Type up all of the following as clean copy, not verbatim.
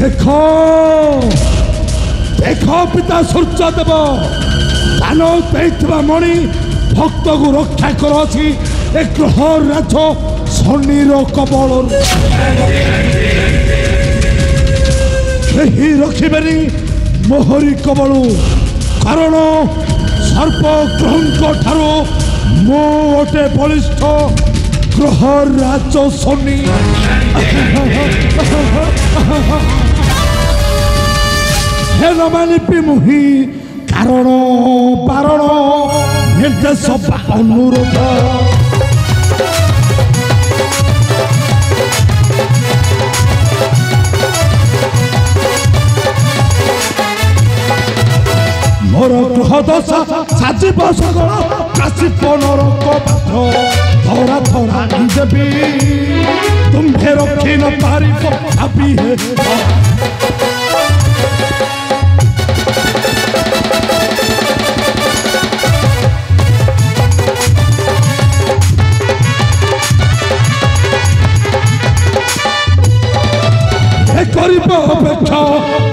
देखो देखो पिता सूर्यदेव दान देइथिबा मणि भक्त को रक्षा करछि ए ग्रह राज शनिर कबल केही रखिबेनी मोहरी कबल कारण सर्प ग्रह ठारो मो ओटे बलिष्ठ ग्रह राज शनि हेलमानी मुहि कारण बारण निर्देश अनुरोध मोर ग्रह दशा साजिब सगल काशिप नरक थोड़ा थोड़ा देवी तुम्हें रखी न पारी भाभी अपेक्षा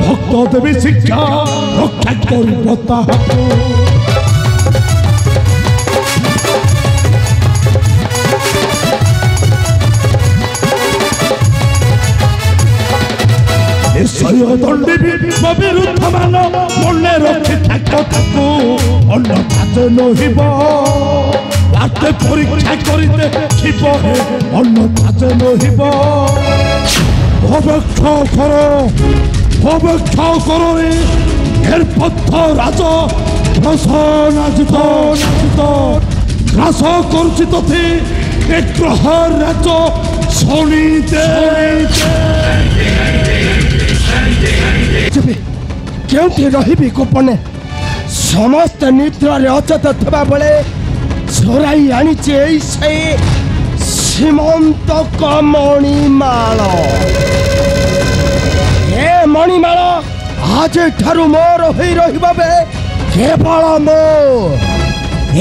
भक्त देवी शिक्षा रक्षा कर दंडी विरुद्ध मान मन रखी अन्यथा नहिब बाटे परीक्षा करते अन्यथा नहिब अपेक्षा करो निर्बद्ध राज नाचित ग्रास करुचित ग्रह राज शनि क्योंकि रही गोपने समस्त निद्रारे अचेत था बेले चोराई आनी सीमंत मणिमाल ए मणिमाल आज ठारू मोर हो रही केवल मो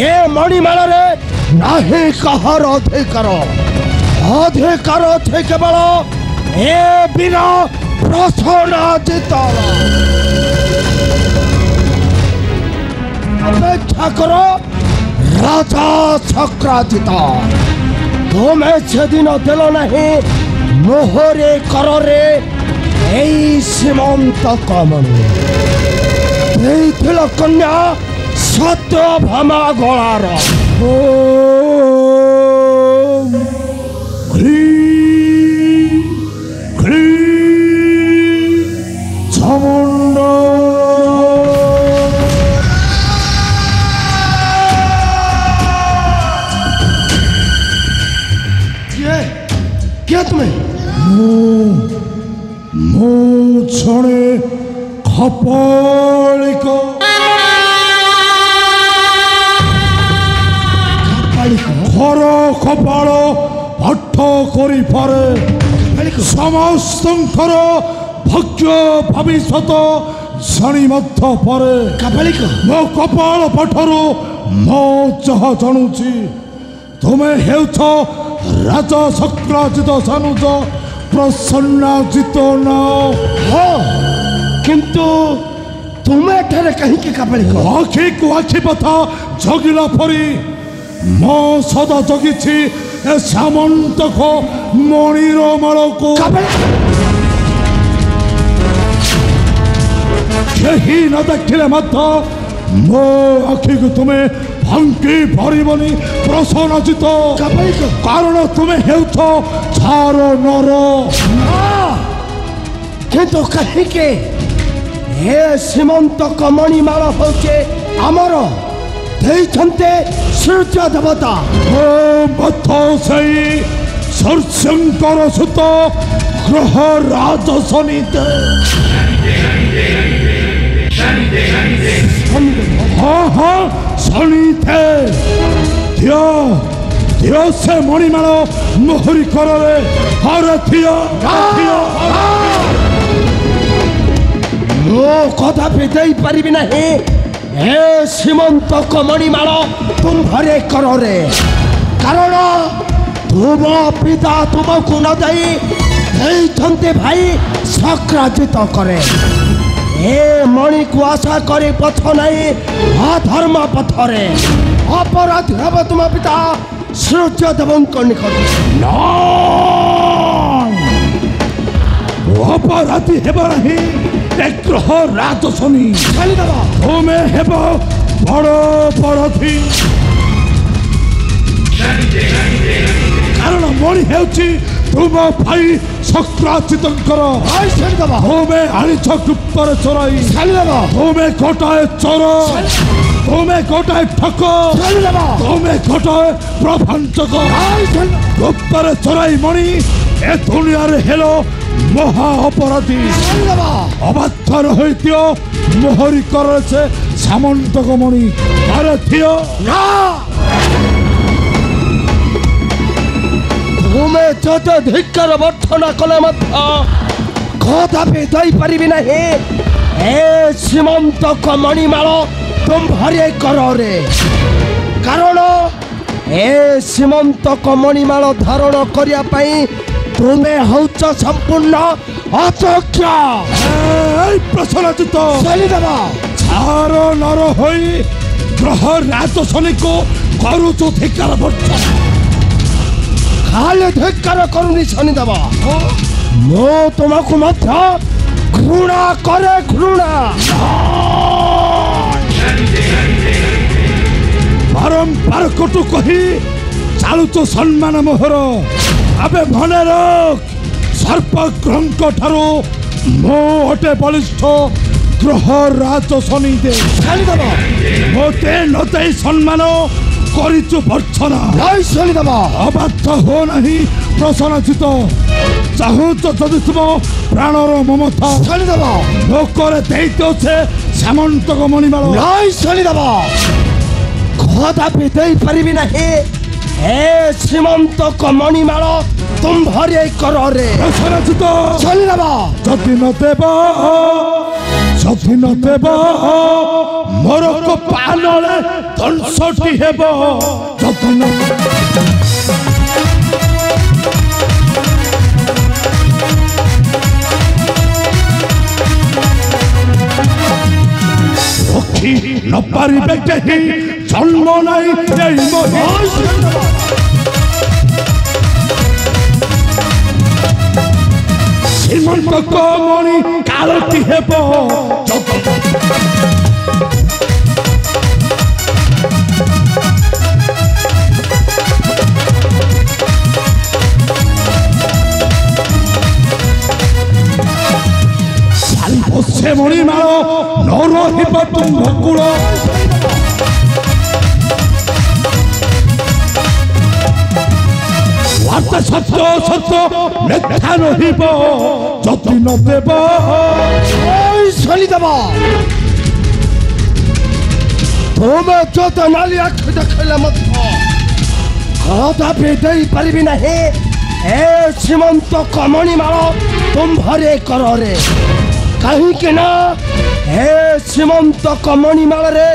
ए मणिमाल रे नाही कहार अधिकार अच्छे केवल ए वीर प्रसन्नजित अपेक्षा करो राजा चक्राजित तुम्हें से दिन दिल नहीं मोहरे करे सीमंत कमणि कन्या सत्यभामा गलार क्या तुम्हें छणे खपालिक खर कपाल हठ करी पारे समस्तंकर भाग्य भविष्यत जानी मध्य पारे मो कपाल पठरु मो चाह जानुची तुम्हें हेउछ राजा शक्राजित सानुज प्रसन्नजित न हाँ किंतु तुम्हें ठरे कहीं कपालिक आखि को आखि पथा जगिला परी मो सदा जगिछि ए सामंत को मणिर माल को केही न देखिले मध्य मो आखि को तुम्हें भांगी पारिबनी प्रसन्नजित कारण तुम्हें हेउछ छार नर किंतु कहीं के हे सीमंत मणिमाल होचे आमर देइछन्ते सूर्य देवता मत सही सर्शंकर सुत ग्रह राज शनि हाँ हाँ शनि थे दियो से मणिमाल मोहरी करे हर थियो मो कथा पेटई पारिबि नहीं हे सीमंत मणिमाल तुम घरे करो रे कारण तुम पिता तुमको न दई ହେଇଛନ୍ତି ଭାଇ ସକ୍ରାଜିତ କରେ ଏ ମଣିକୁ ଆଶା କରି ପଥ ନାହିଁ ଅଧର୍ମ ପଥରେ ଅପରାଧୀ ହେବ ତୁମ ପିତା ସୂର୍ଯ୍ୟଦେବଙ୍କ ନିକଟରେ ଅପରାଧୀ ହେବ ନାହିଁ ଏ ଗ୍ରହ ରାଜଶନି ଛାଡ଼ିଦେବ ତୁମେ ହେବ ବଡ଼ ଅପରାଧୀ କାରଣ ମଣି ହେଉଛି ତୁମ ଭାଇ ସକ୍ରାଜିତଙ୍କର ଛାଡ଼ିଦେବ ତୁମେ ଆଣିଛ ଗୁପ୍ତରେ ଚୋରାଇ ଛାଡ଼ିଦେବ ତୁମେ ଗୋଟାଏ ଚୋର ତୁମେ ଗୋଟାଏ ଠକ ଛାଡ଼ିଦେବ ତୁମେ ଗୋଟାଏ ପ୍ରଭାଞ୍ଚକ ଗୁପ୍ତରେ ଚୋରାଇ ମଣି ଏ ଦୁନିଆରେ ହେଲ ମହା ଅପରାଧୀ ଛାଡ଼ିଦେବ ଅବାଧ୍ୟ ରହିଥିବ ମୋହରି କରରେ ସେ ସାମନ୍ତକ ମଣି ଆରେ ଥିଅ ନା ତୁମେ ଯତ ଧିକ୍କାର ବର୍ତ୍ତନ କଲେ ମଧ୍ୟ କଦାପି ଦେଇପାରିବି ନାହିଁ ଏ ସୀମନ୍ତକ ମଣିମାଳ ତୁମ୍ଭରେ କରରେ କାରଣ ଏ ସୀମନ୍ତକ ମଣିମାଳ ଧାରଣ କରିବା ପାଇଁ ତୁମେ ହଉଛ ସମ୍ପୂର୍ଣ୍ଣ ଅଯୋଗ୍ୟ ପ୍ରସନ୍ନଚିତ ଚାଲିଦେବ ଛାର ନର ହୋଇ ଗ୍ରହ ରାଜଶନିକୁ କରୁଛୁ ଧିକ୍କାର ବର୍ତ୍ତନ ଖାଲି ଧିକ୍କାର କରୁନି ଶନିଦେବ ମୁଁ ତୁମକୁ ମଧ୍ୟ ଘୃଣା କରେ ଘୃଣା ବାରମ୍ବାର କଟୁ କହି ଚାଲୁଛୁ ସମ୍ମାନ ମୋହର ଆବେ ମନେ ରଖ ସର୍ପଗ୍ରହଙ୍କ ଠାରୁ ମୁଁ ଅଟେ ବଳିଷ୍ଠ ଗ୍ରହ ରାଜଶନି ଦେ ଶନିଦେବ ମୋତେ ନ ଦେଇ ସମ୍ମାନ କରିଛୁ ଭର୍ଚ୍ଛନା ଜୟ ଶନିଦେବ ଅବାଧ୍ୟ ହୁଅ ନାହିଁ ପ୍ରସନ୍ନଚିତ ଚାହୁଁଛ ଯଦି ତୁମ ପ୍ରାଣର ମମତା ଶନିଦେବ ଲୋକରେ ଦେଇଦେଉଛେ ସାମନ୍ତକ ମଣିମାଳ ଜୟ ଶନିଦେବ କଦାପି ଦେଇପାରିବି ନାହିଁ ଏ ଶ୍ରୀମନ୍ତକ ମଣିମାଳ ତୁମ୍ଭରେ କରରେ ପ୍ରସନ୍ନଚିତ ଶନିଦେବ ଯଦି ନ ଦେବ ମୋର ପାନରେ ଧ୍ୱଂସଟି ହେବ ଯଦି ନ ରଖି ନ ପାରିବେ କେହି ଜନ୍ମ ନାହିଁ ଏଇ ମହି ଶ୍ରୀମନ୍ତକ ମଣି କାଳଟି ହେବ ସେ ମଣିମାଳ ନ ରହିବ ତୁମ୍ଭ କୂଳ ସତ୍ୟ ସତ୍ୟ ମିଥ୍ୟା ରହିବ ଯଦି ନ ଦେବ ଶନିଦେବ ତୁମେ ଯତ ନାଲି ଆଖି ଦେଖେଇଲେ ମଧ୍ୟ କଦାପି ଦେଇପାରିବି ନାହିଁ ଏ ଶ୍ରୀମନ୍ତକ ମଣିମାଳ ତୁମ୍ଭରେ କରରେ କାହିଁକି ନା ଏ ଶ୍ରୀମନ୍ତକ ମଣିମାଳରେ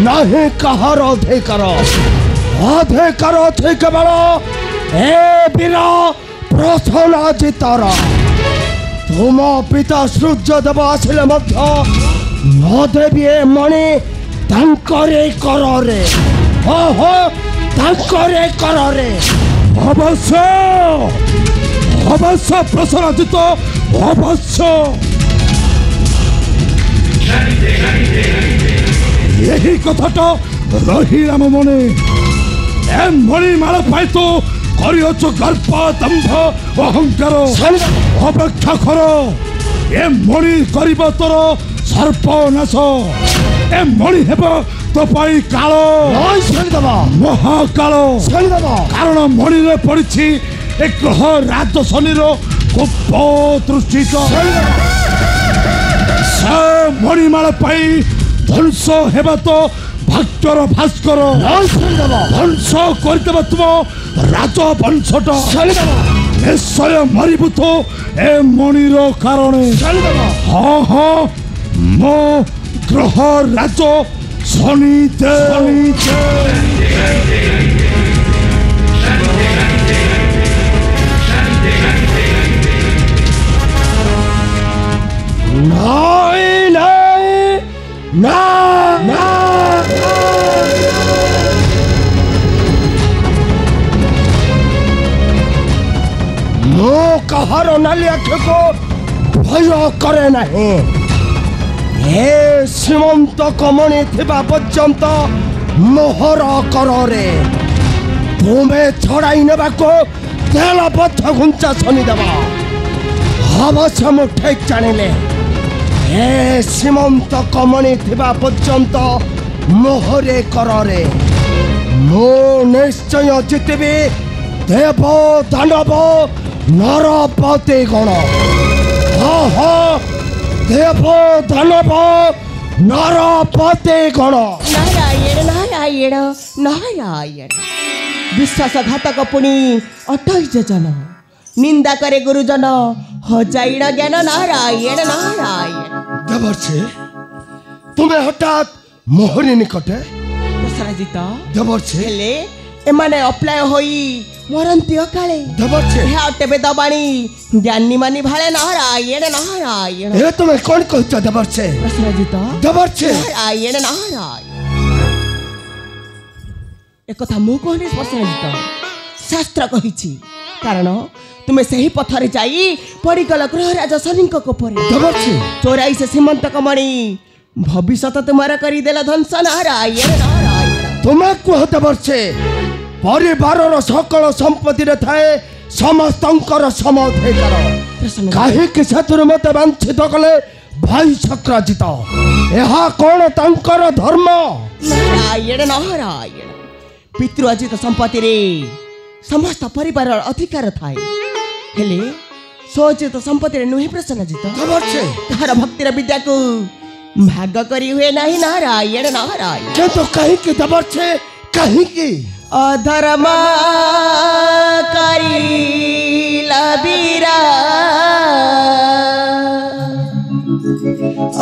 ନାହିଁ କାହାର ଅଧିକାର ଅଛି କେବଳ ଏ ବୀର ପ୍ରସନ୍ନଜିତର ତୁମ ପିତା ସୂର୍ଯ୍ୟଦେବ ଆସିଲେ ମଧ୍ୟ ନ ଦେବି ଏ ମଣି ତାଙ୍କରେ କରରେ ଓହୋ ତାଙ୍କରେ କରରେ ଅବଶ୍ୟ ପ୍ରସନ୍ନଜିତ ଅବଶ୍ୟ ଏହି କଥାଟା ରହିଲା ମୋ ମନେ ଏ ମଣିମାଳ ପାଇଁ ତ କରିଅଛ ଗର୍ବ ଦମ୍ଭ ଅହଙ୍କାର ଅପେକ୍ଷା କର ଏ ମଣି କରିବ ତୋର ସର୍ପନାଶ ଏ ମଣି ହେବ ତୋ ପାଇଁ କାଳ ମହାକାଳ କାରଣ ମଣିରେ ପଡ଼ିଛି ଏ ଗ୍ରହ ରାଜଶନିର କୋପ ଦୃଷ୍ଟି ସେ ମଣିମାଳ ପାଇଁ ଧ୍ୱଂସ ହେବା ତ ଭାଗ୍ୟର ଭାସ୍କର ଧ୍ୱଂସ କରିଦେବ ତୁମ ରାଜବଂଶଟା ନିଶ୍ଚୟ ମରିବୁ ତ ଏ ମଣିର କାରଣେ ହଁ ମୋ ଗ୍ରହ ରାଜ ଶନି ନାଇଁ ନାଇଁ ନା ନା ମୁଁ କାହାର ନାଲି ଆଖିକୁ ଭୟ କରେ ନାହିଁ। ଏ ସୀମନ୍ତ କମଣି ଥିବା ପର୍ଯ୍ୟନ୍ତ ମୋହର କରରେ ତୁମେ ଛଡ଼ାଇ ନେବାକୁ ତେଲ ପଥ ଘୁଞ୍ଚା ଶନିଦେବ। ଅବଶ୍ୟ ମୁଁ ଠିକ୍ ଜାଣିଲେ ଏ ସୀମନ୍ତ କମଣି ଥିବା ପର୍ଯ୍ୟନ୍ତ ମୋହରେ କରରେ ମୁଁ ନିଶ୍ଚୟ ଜିତିବି ଦେବ ଦାନବ ନରପତି ଗଣ। ଦେବ ଦାନବ ନରପତି ଗଣ। नारायण नारायण नारायण विश्वासघातक पुणी 28 जन निंदा करे गुरुजन हजाइण ज्ञान नारायण नारायण। देवर्षे तुम्हें हठात मोहरी निकटे दशरथ देवर्षे हेले एमाने अप्लाय होई मरंती अकाले देवर्षे हे अटे बेदबाणी ज्ञानी मानी भाले नारायण नारायण। ए तुम्हें कौन कहता देवर्षे दशरथ देवर्षे नारायण नारायण एक कथा मु कहने दशरथ शास्त्र कहिछि कारण तुमे सही पथरे जाई पड़ीगल ग्रहराज शनिक कोपरे देवर्षे चोराई से सीमंत कमणी भविष्यत तुम्हारा करीदेला ध्वंस नारायण नारायण। तुम्हें कह देवर्षे परिवार सकल संपत्ति थाए समस्तंकर समाधिकार कहीं से मत वांछित कले भाई चक्राजित यह कौन तंकर धर्म नारायण नारायण। पितृअजित संपत्ति रे समस्त परिवार अधिकार थाए हेले स्वजित संपत्ति रे नुहे प्रसन्नजित तार भक्तिर विद्या को भाग करी हुए नहीं नारायण नारायण। तो कहीं की देवर्षे कहीं की अधर्म करी लबीरा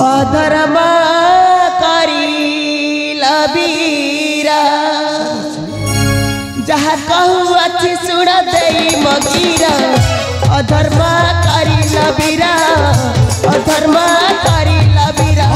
अधर्म करी लबीरा जहाँ कहू अच्छी सुन दे मगीरा अधर्म करी लबीरा अधर्म करी लबीरा।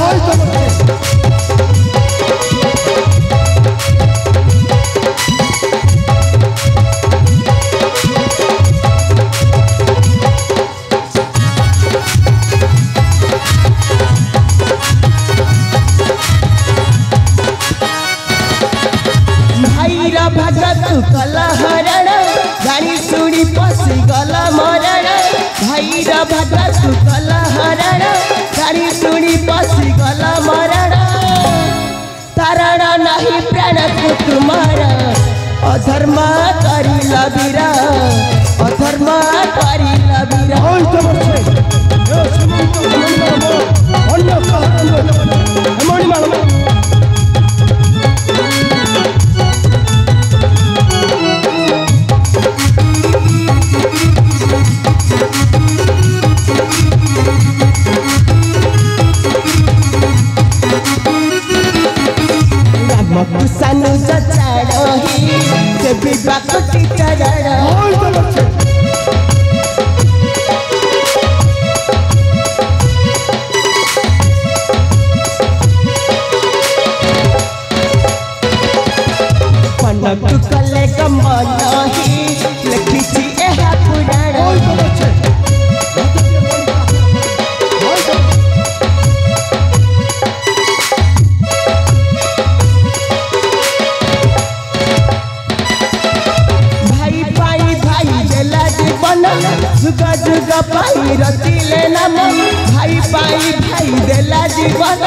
भगत कला हरण गाड़ी सुनी पसी गला मरण भैर भगत कला हरण गाड़ी सुनी पसी गला मरण तारण नहीं प्राण को तुम्हारा अधर्म करी लबीरा अधर्म करी लबीरा। सानु चचाड़ही के विवाह कोटी चरण पन्नक कले कमलही लिखिछि एहा पुराण जुगा जुगा पाई रचिले नाम भाई पाई भाई देला जीवन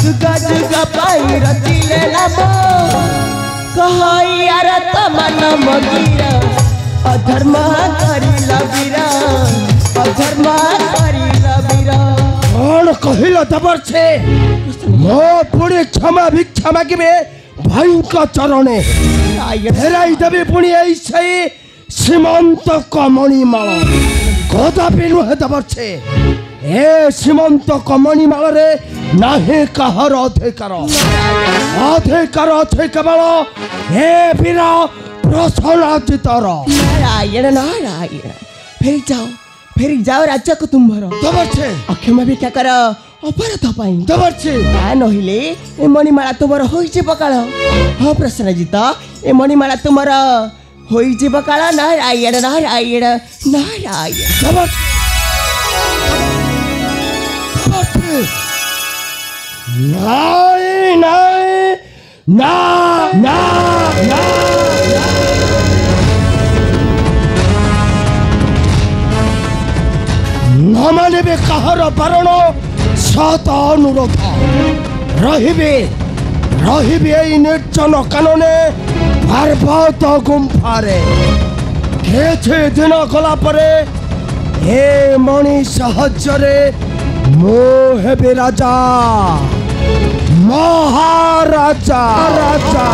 जुगा जुगा पाई रचिले नाम कहई यार तमन मगीरा अधर्म करी लबीरा अधर्म करी लबीरा। कौन कहिल देवर्षे मो पुणी क्षमा भिक्षा मागिबे भाई का चरणे फेराई देवी पुणी ऐसे सीमंत कमणी माल कदापि नुहे देवर्षे ए सीमंत कमणी माल रे नाही कहार अधिकार अधिकार अच्छे केवल ए वीर प्रसन्नजितर। नारायण नारायण फेरि जाओ राज्य को तुम्हारा खबर छे अक्षमा भिक्षा कर अपराध पाई खबर छे ता नहिले ए मणिमाला तुमर होइछे बकाळ हाँ प्रसन्नजित ए मणिमाला तुमर होइछे बकाळ नारायण नारायण नारायण खबर छे नाई नाई ना ना ना न मानिबे काहर बारण सत अनुरोध रहिबे रहिबे एई निर्जन कानने पर्वत गुम्फारे केछे दिन गला परे ए मणि साहाय्यरे मो हेबे राजा महाराजा राजा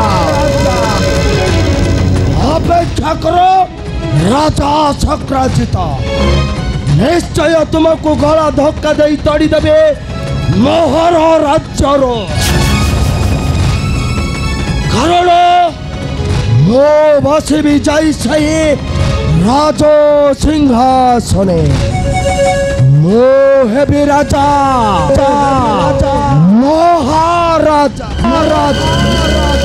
अपेक्षा करो राजा शक्राजित निश्चय तुमको गला धक्का दे तड़ी देवे मोहर राज्यर कारण मो बसबी जाई सही राज सिंहासने मो हेबी राजा महाराजा महाराजा